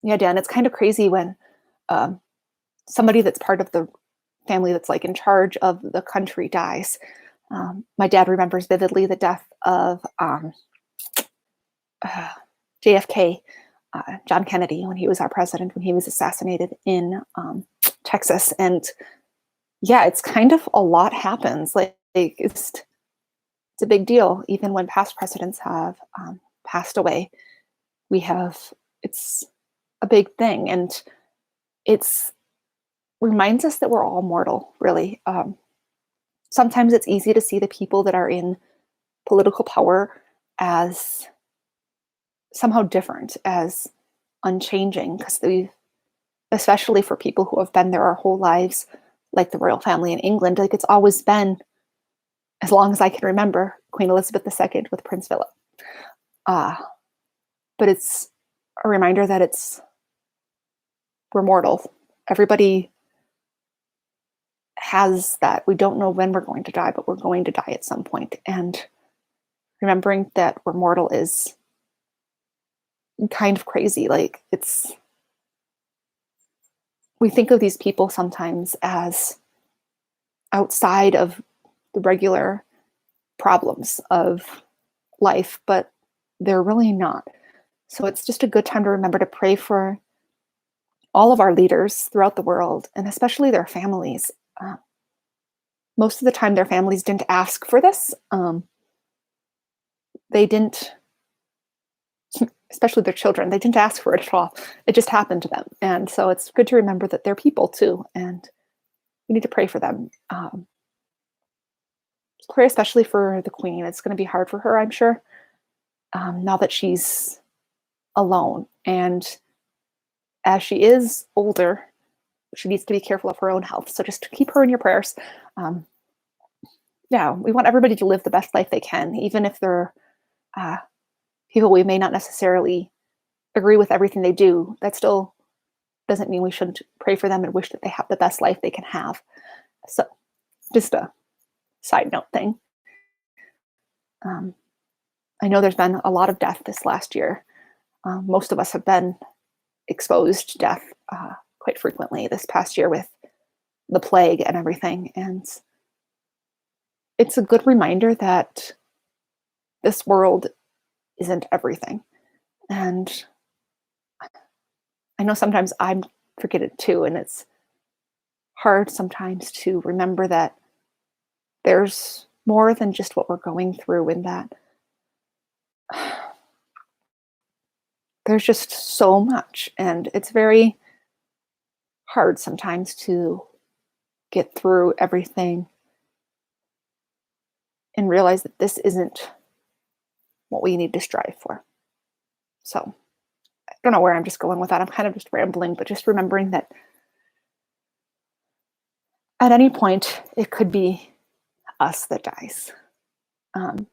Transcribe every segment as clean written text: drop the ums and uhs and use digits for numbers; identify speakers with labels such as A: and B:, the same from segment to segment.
A: Yeah, Dan, it's kind of crazy when um, somebody that's part of the family that's like in charge of the country dies. My dad remembers vividly the death of uh, JFK, John Kennedy, when he was our president, when he was assassinated in Texas. And yeah, it's kind of a lot happens. Like it's a big deal. Even when past presidents have passed away, we have it's a big thing, and it's reminds us that we're all mortal. Really, sometimes it's easy to see the people that are in political power as somehow different, as unchanging, because they, especially for people who have been there our whole lives, like the royal family in England, like it's always been, as long as I can remember, Queen Elizabeth II with Prince Philip. Uh, but it's a reminder that we're mortal. Everybody has that. We don't know when we're going to die, but we're going to die at some point. And remembering that we're mortal is kind of crazy. Like we think of these people sometimes as outside of the regular problems of life, but they're really not. So it's just a good time to remember to pray for all of our leaders throughout the world, and especially their families. Uh, Most of the time, their families didn't ask for this. They didn't, especially their children, they didn't ask for it at all. It just happened to them. And so it's good to remember that they're people too, and we need to pray for them. Pray especially for the Queen. It's going to be hard for her, I'm sure, now that she's alone. And as she is older, she needs to be careful of her own health. So just keep her in your prayers. Um, yeah, we want everybody to live the best life they can, even if they're uh, people we may not necessarily agree with everything they do. That still doesn't mean we shouldn't pray for them and wish that they have the best life they can have. So, just a side note thing. Um, I know there's been a lot of death this last year. Most of us have been exposed to death quite frequently this past year with the plague and everything. And it's a good reminder that this world isn't everything. And I know sometimes I forget it too. And it's hard sometimes to remember that there's more than just what we're going through, and that there's just so much. And it's very hard sometimes to get through everything and realize that this isn't what we need to strive for. So I don't know where I'm just going with that. I'm kind of just rambling, but just remembering that at any point it could be us that dies. Um,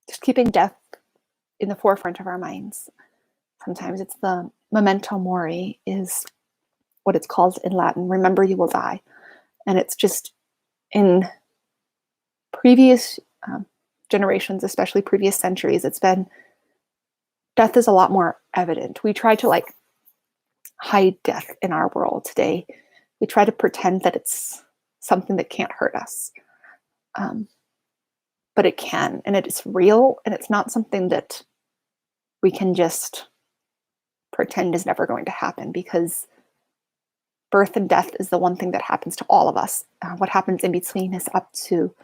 A: just keeping death in the forefront of our minds. Sometimes it's the memento mori is what it's called in Latin. Remember, you will die. And it's just in previous generations, especially previous centuries, it's been death is a lot more evident. We try to like hide death in our world today. We try to pretend that it's something that can't hurt us. Um, but it can, and it is real, and it's not something that we can just pretend is never going to happen, because birth and death is the one thing that happens to all of us. What happens in between is up to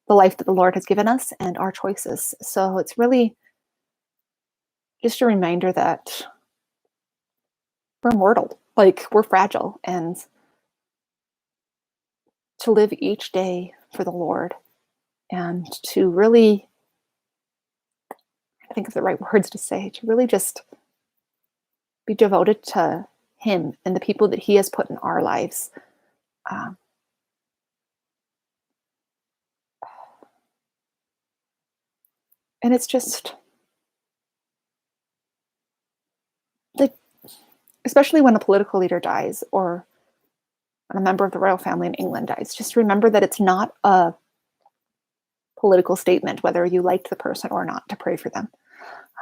A: the life that the Lord has given us and our choices. So it's really just a reminder that we're mortal, like we're fragile, and to live each day for the Lord and to really, I think of the right words to say, to really just be devoted to Him and the people that He has put in our lives. Um, And it's just like, especially when a political leader dies or when a member of the royal family in England dies, just remember that it's not a political statement, whether you liked the person or not, to pray for them.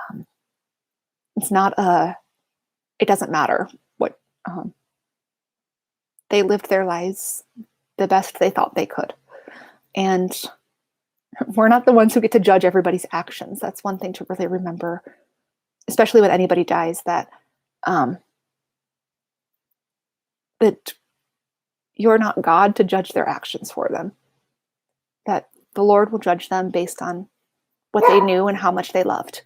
A: Um, it's not it doesn't matter what, they lived their lives the best they thought they could. And we're not the ones who get to judge everybody's actions. That's one thing to really remember, especially when anybody dies, that that you're not God to judge their actions for them. That the Lord will judge them based on what they knew and how much they loved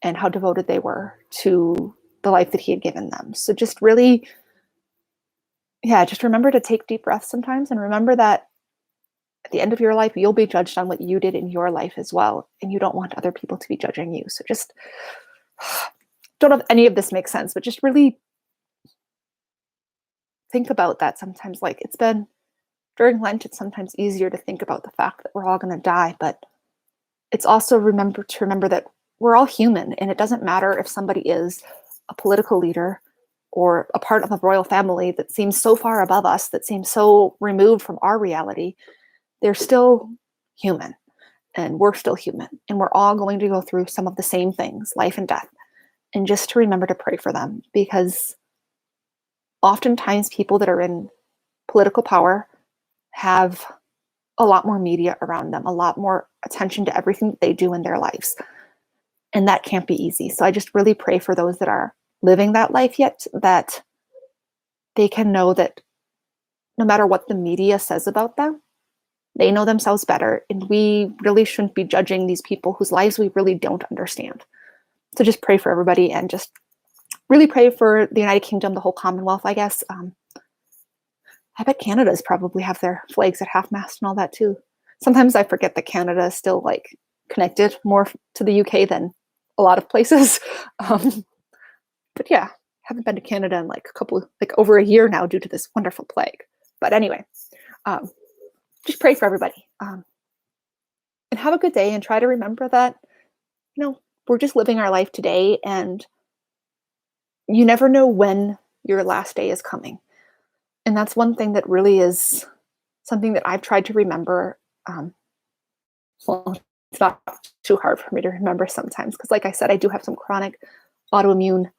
A: and how devoted they were to the life that he had given them. So just really, just remember to take deep breaths sometimes, and remember that at the end of your life, you'll be judged on what you did in your life as well. And you don't want other people to be judging you. So just don't know if any of this makes sense, but just really think about that sometimes. Like, it's been during Lent, it's sometimes easier to think about the fact that we're all going to die, but it's also remember that we're all human, and it doesn't matter if somebody is a political leader or a part of a royal family that seems so far above us, that seems so removed from our reality. They're still human, and we're still human, and we're all going to go through some of the same things, life and death. And just to remember to pray for them, because oftentimes people that are in political power have a lot more media around them, a lot more attention to everything that they do in their lives. And that can't be easy. So I just really pray for those that are living that life yet, that they can know that no matter what the media says about them, they know themselves better. And we really shouldn't be judging these people whose lives we really don't understand. So just pray for everybody, and just really pray for the United Kingdom, the whole Commonwealth, I guess. I bet Canada's probably have their flags at half-mast and all that too. Sometimes I forget that Canada is still like connected more to the UK than a lot of places. But yeah, haven't been to Canada in like over a year now due to this wonderful plague. But anyway, just pray for everybody, and have a good day, and try to remember that, we're just living our life today, and you never know when your last day is coming. And that's one thing that really is something that I've tried to remember. Well, it's not too hard for me to remember sometimes, because like I said, I do have some chronic autoimmune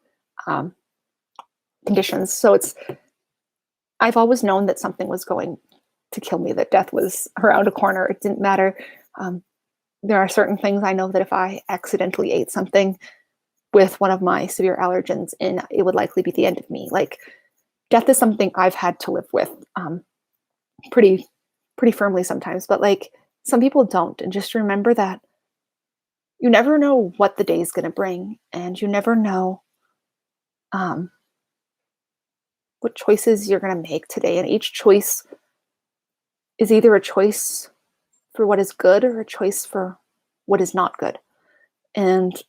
A: conditions. So I've always known that something was going to kill me, that death was around a corner. It didn't matter. There are certain things I know that if I accidentally ate something with one of my severe allergens in, it would likely be the end of me. Like, death is something I've had to live with pretty firmly sometimes, but like, some people don't. And just remember that you never know what the day is going to bring, and you never know what choices you're going to make today. And each choice is either a choice for what is good or a choice for what is not good. And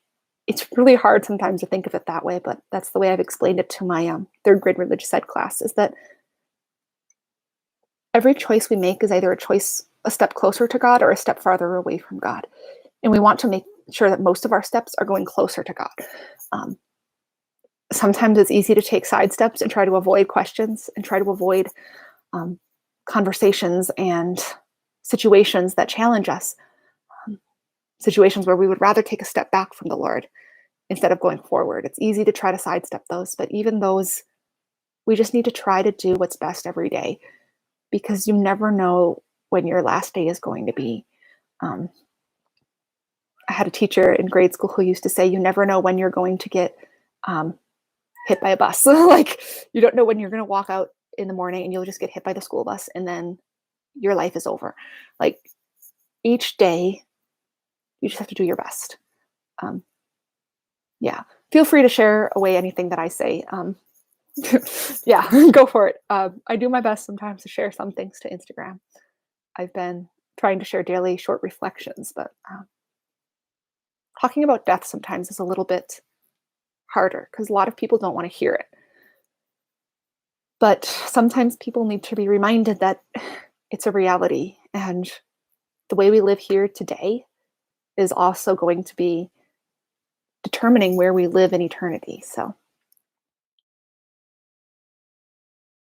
A: it's really hard sometimes to think of it that way, but that's the way I've explained it to my third grade religious ed class, is that every choice we make is either a choice a step closer to God or a step farther away from God. And we want to make sure that most of our steps are going closer to God. Sometimes it's easy to take side steps and try to avoid questions and try to avoid conversations and situations that challenge us. Situations where we would rather take a step back from the Lord instead of going forward. It's easy to try to sidestep those, but even those, we just need to try to do what's best every day, because you never know when your last day is going to be. I had a teacher in grade school who used to say, you never know when you're going to get hit by a bus. Like, you don't know when you're going to walk out in the morning and you'll just get hit by the school bus and then your life is over. Like, each day, you just have to do your best. Feel free to share away anything that I say. Go for it. I do my best sometimes to share some things to Instagram. I've been trying to share daily short reflections, but talking about death sometimes is a little bit harder because a lot of people don't want to hear it. But sometimes people need to be reminded that it's a reality, and the way we live here today is also going to be determining where we live in eternity. So